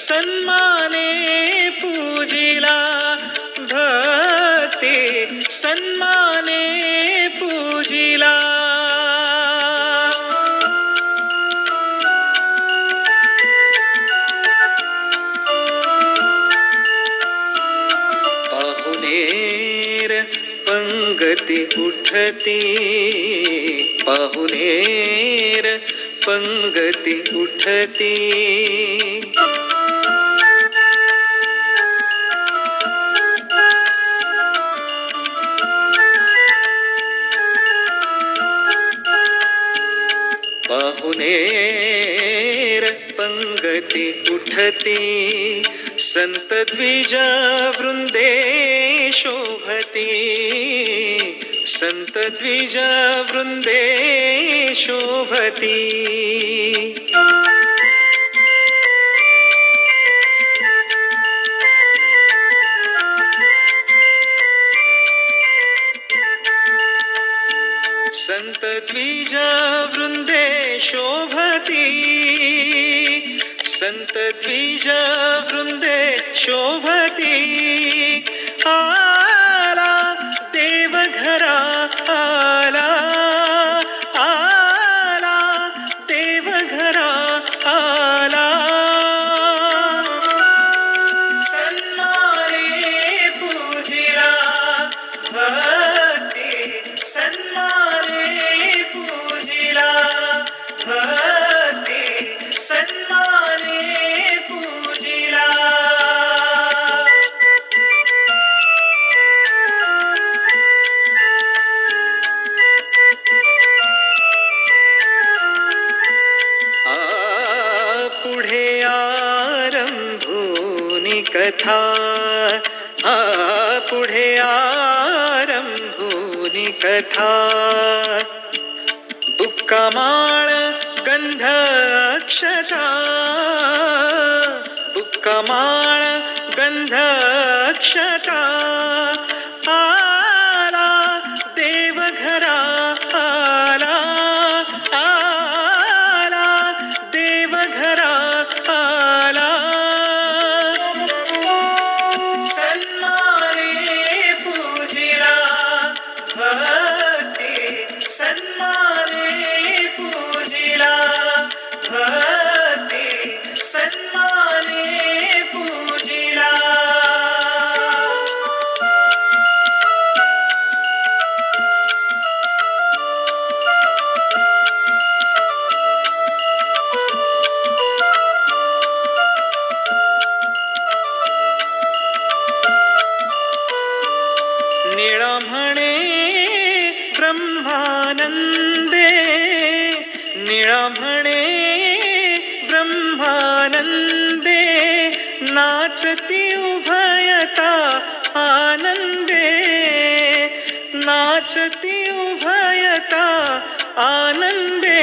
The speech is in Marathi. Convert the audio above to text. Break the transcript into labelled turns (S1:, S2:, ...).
S1: सन्माने पूजिला भक्ती सन्माने पूजिला पाहुणेर पंगती उठती पाहुणेर पंगती उठती पाहुणेर पंगती उठती संत द्विज वृंदे शोभती संत द्विज वृंदे शोभती संत द्विज वृंदे शोभती संत द्विज वृंदे शोभती आला देवघरा आला आला देवघरा आला सन्माने पूजिला भक्ती सन्माने पूजिला भक्ती सन्माने पूजिला पुढे आरंभूनी कथा पुढे आरंभूनी कथा बुक्कामाळ गंध अक्षता बुक्कामाळ गंध अक्षता आला देवघरा आला आला देवघरा आला सन्माने पूजिला भक्ती सन्माने पूजिला भक्ती सन्माने पूजिला निळा म्हणे ब्रह्मानंदे निळा म्हणे ब्रह्मानंदे नाचती उभयता आनंदे नाचती उभयता आनंदे